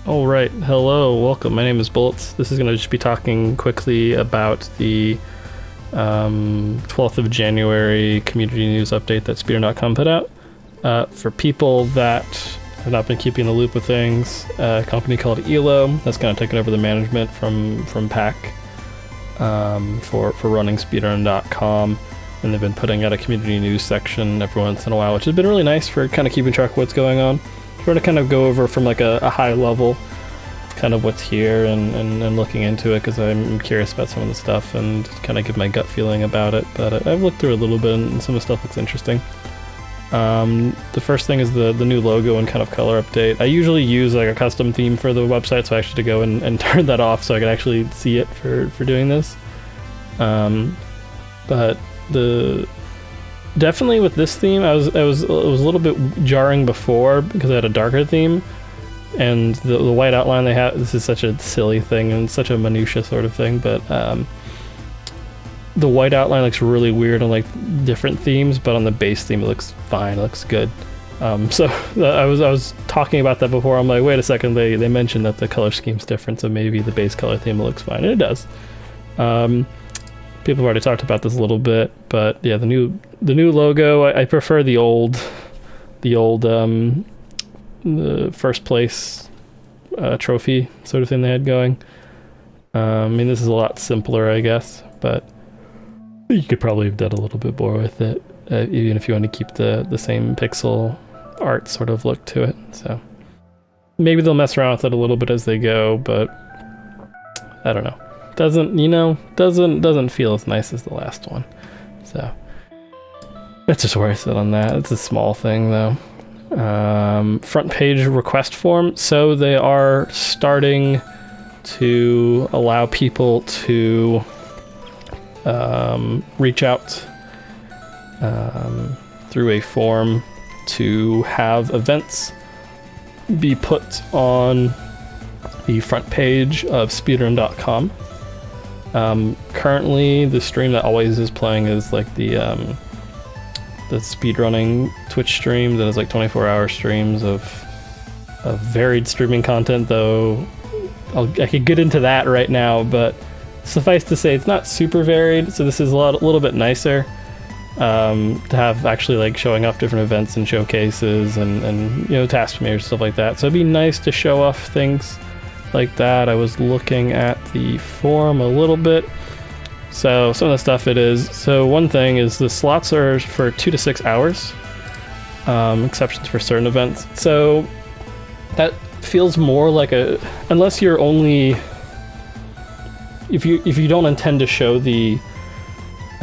All right, hello, welcome. My name is Bullets. This is going to just be talking quickly about the 12th of January community news update that Speedrun.com put out. For people that have not been keeping the loop with things, a company called ELO that's kind of taken over the management from PAC for running Speedrun.com, and they've been putting out a community news section every once in a while, which has been really nice for kind of keeping track of what's going on. We're going to kind of go over from like a high level kind of what's here and looking into it, because I'm curious about some of the stuff and kind of give my gut feeling about it. But I've looked through a little bit and some of the stuff looks interesting. The first thing is the new logo and kind of color update. I usually use like a custom theme for the website, so I actually had to go and turn that off so I could actually see it for doing this. But definitely with this theme, it was a little bit jarring before because I had a darker theme, and the white outline they have. This is such a silly thing and such a minutia sort of thing, but the white outline looks really weird on like different themes, but on the base theme it looks fine. It looks good. So I was talking about that before. I'm like, wait a second, they mentioned that the color scheme's different, so maybe the base color theme looks fine, and it does. People have already talked about this a little bit, but yeah, the new logo. I prefer the old the first place trophy sort of thing they had going. I mean, this is a lot simpler, I guess, but you could probably have done a little bit more with it, even if you want to keep the same pixel art sort of look to it. So maybe they'll mess around with it a little bit as they go, but I don't know. Doesn't feel as nice as the last one. So that's just where I sit on that. It's a small thing though. Front page request form. So they are starting to allow people to reach out through a form to have events be put on the front page of speedrun.com. Currently, the stream that always is playing is like the speedrunning Twitch stream that is like 24-hour streams of varied streaming content, though I could get into that right now, but suffice to say it's not super varied, so this is a little bit nicer to have actually like showing off different events and showcases and you know, task premieres, stuff like that. So it'd be nice to show off things like that. I was looking at the forum a little bit. So some of the stuff it is. So one thing is the slots are for 2 to 6 hours, exceptions for certain events. So that feels more like unless you're only, if you don't intend to show the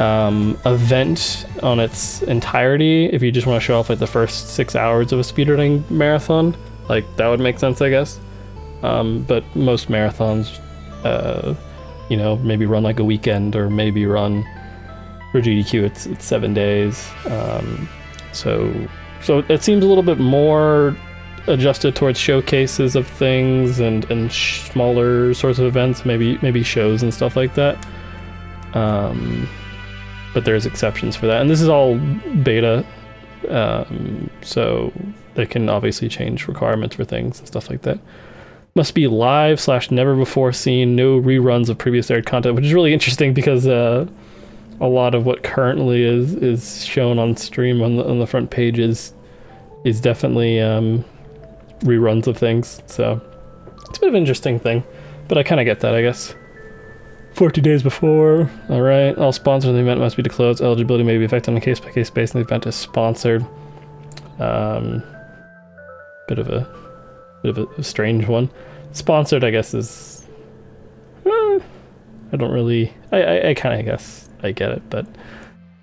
event on its entirety, if you just want to show off like the first 6 hours of a speedrunning marathon, like that would make sense, I guess. But most marathons, you know, maybe run like a weekend, or maybe run for GDQ it's 7 days. So it seems a little bit more adjusted towards showcases of things and smaller sorts of events, maybe shows and stuff like that. But there's exceptions for that, and this is all beta, so they can obviously change requirements for things and stuff like that. Must be live / never before seen, no reruns of previous aired content, which is really interesting because a lot of what currently is shown on stream on the front page is definitely reruns of things. So it's a bit of an interesting thing, but I kind of get that, I guess. 14 days before. All right. All sponsors of the event must be disclosed. Eligibility may be affected on a case-by-case basis, and the event is sponsored. Bit of a strange one. Sponsored, I guess, is I don't really, I kind of guess I get it, but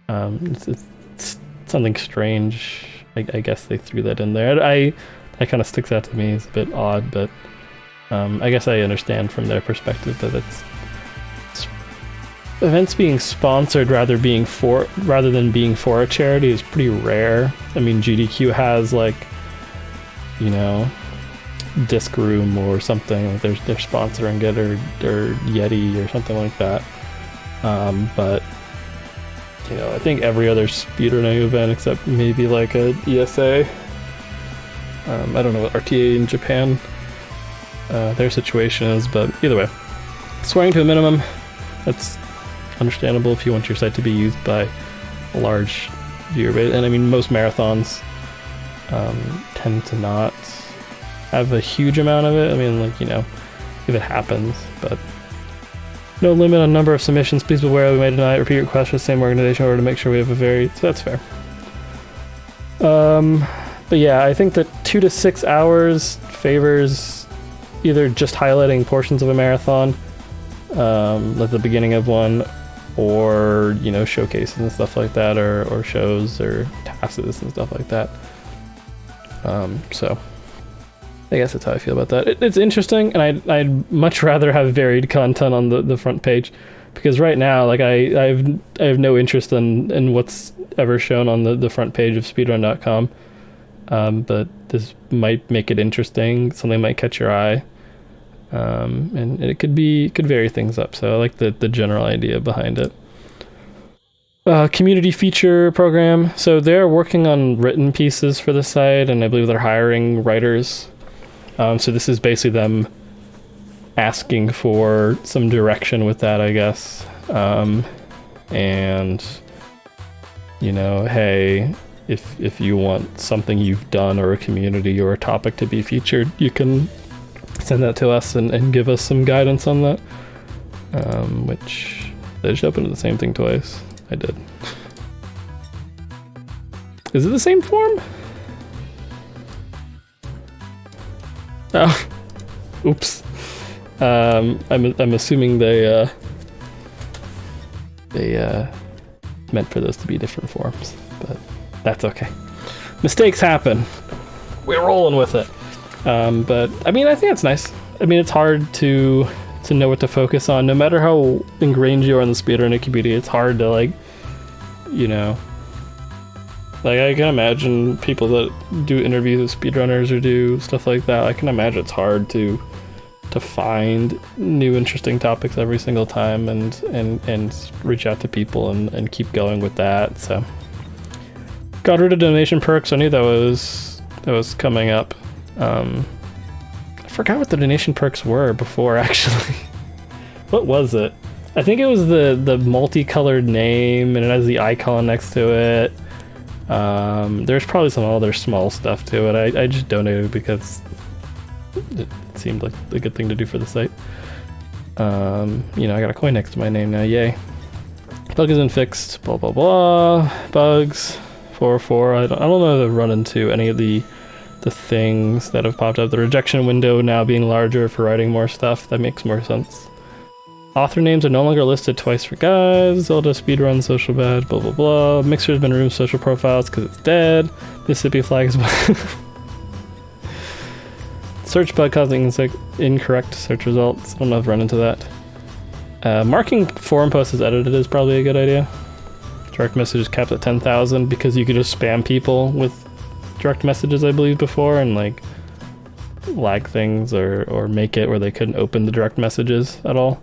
it's something strange. I guess they threw that in there. That kind of sticks out to me. It's a bit odd, but I guess I understand from their perspective that it's events being sponsored rather than being for a charity is pretty rare. I mean, GDQ has like, you know, Disc Room or something. They're sponsoring it, or Yeti or something like that. But you know, I think every other speedrunning event except maybe like a ESA. I don't know what RTA in Japan their situation is, but either way, swearing to a minimum, that's understandable if you want your site to be used by a large viewer base. And I mean, most marathons tend to not have a huge amount of it. I mean, like, you know, if it happens, but no limit on number of submissions. Please be aware we may deny repeat requests for the same organization in order to make sure we have a so that's fair. But yeah, I think that 2 to 6 hours favors either just highlighting portions of a marathon, at the beginning of one, or, you know, showcases and stuff like that, or shows or tasks and stuff like that. So I guess that's how I feel about that. It's interesting, and I'd much rather have varied content on the front page, because right now, like, I have no interest in what's ever shown on the front page of speedrun.com. But this might make it interesting. Something might catch your eye, and it could vary things up. So I like the general idea behind it. Community feature program. So they're working on written pieces for the site, and I believe they're hiring writers. So this is basically them asking for some direction with that, I guess. And, you know, hey, if you want something you've done or a community or a topic to be featured, you can send that to us and give us some guidance on that. Which they just opened the same thing twice. I did. Is it the same form? Oh, oops. I'm assuming they meant for those to be different forms, but that's okay. Mistakes happen. We're rolling with it. But I mean, I think it's nice. I mean, it's hard to know what to focus on. No matter how ingrained you are in the speedrunning community, it's hard to, like, you know, like, I can imagine people that do interviews with speedrunners or do stuff like that. I can imagine it's hard to find new interesting topics every single time and reach out to people and keep going with that. So got rid of donation perks. I knew that was coming up. I forgot what the donation perks were before, actually. What was it? I think it was the multicolored name, and it has the icon next to it. There's probably some other small stuff to it. I just donated because it seemed like a good thing to do for the site. You know, I got a coin next to my name now, yay. Bug has been fixed, blah blah blah. Bugs 404. I don't know if I've run into any of the things that have popped up. The rejection window now being larger for writing more stuff, that makes more sense. Author names are no longer listed twice for guys. Zelda speedrun, social badge, blah blah blah. Mixer has been removed social profiles because it's dead. Mississippi flag is search bug causing incorrect search results. I don't know if I've run into that. Marking forum posts as edited is probably a good idea. Direct messages capped at 10,000 because you could just spam people with direct messages, I believe, before, and like lag things or make it where they couldn't open the direct messages at all.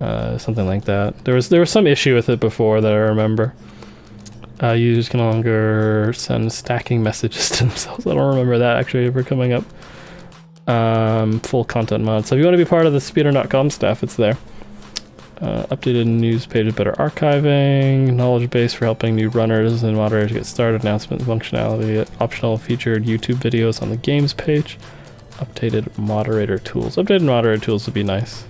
Something like that. There was some issue with it before that I remember. Users can no longer send stacking messages to themselves. I don't remember that actually ever coming up. Full content mod. So if you want to be part of the speedrun.com staff, it's there. Updated news page with better archiving, knowledge base for helping new runners and moderators get started, announcement functionality, optional featured YouTube videos on the games page, updated moderator tools. Updated moderator tools would be nice.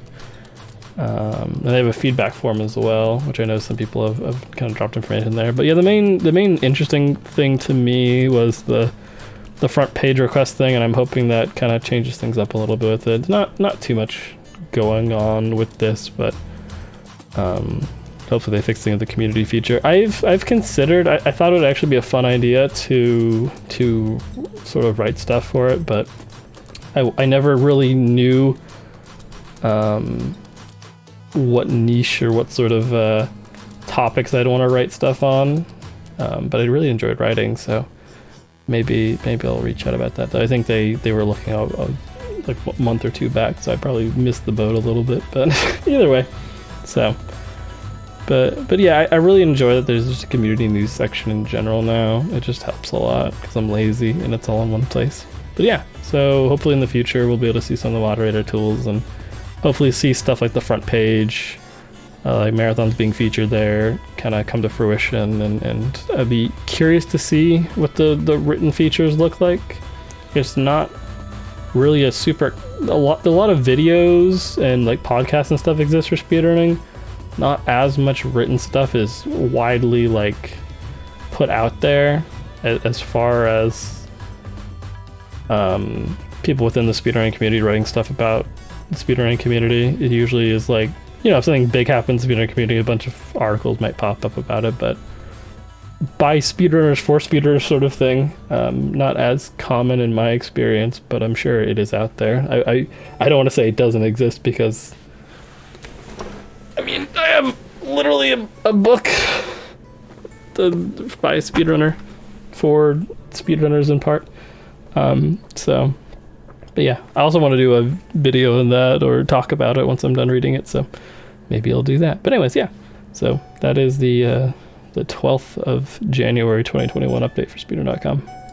And they have a feedback form as well, which I know some people have kind of dropped information there. But yeah, the main interesting thing to me was the front page request thing, and I'm hoping that kind of changes things up a little bit with it. Not too much going on with this, but hopefully they fix things with the community feature. I've considered, I thought it would actually be a fun idea to sort of write stuff for it, but I never really knew what niche or what sort of topics I'd want to write stuff on, but I really enjoyed writing, so maybe I'll reach out about that. I think they were looking out like a month or two back, so I probably missed the boat a little bit, but either way. So but yeah, I really enjoy that there's just a community news section in general now. It just helps a lot because I'm lazy and it's all in one place. But yeah, so hopefully in the future we'll be able to see some of the moderator tools and hopefully see stuff like the front page, like marathons being featured there, kind of come to fruition. And I'd be curious to see what the written features look like. It's not really a lot of videos and like podcasts and stuff exist for speedrunning. Not as much written stuff is widely like put out there as far as people within the speedrunning community writing stuff about the speedrunning community. It usually is like, you know, if something big happens in the speedrunning community, a bunch of articles might pop up about it, but by speedrunners for speedrunners sort of thing. Not as common in my experience, but I'm sure it is out there. I don't want to say it doesn't exist because, I mean, I have literally a book by a speedrunner for speedrunners in part. But yeah, I also want to do a video on that or talk about it once I'm done reading it, so maybe I'll do that. But anyways, yeah, so that is the 12th of January 2021 update for speedrun.com.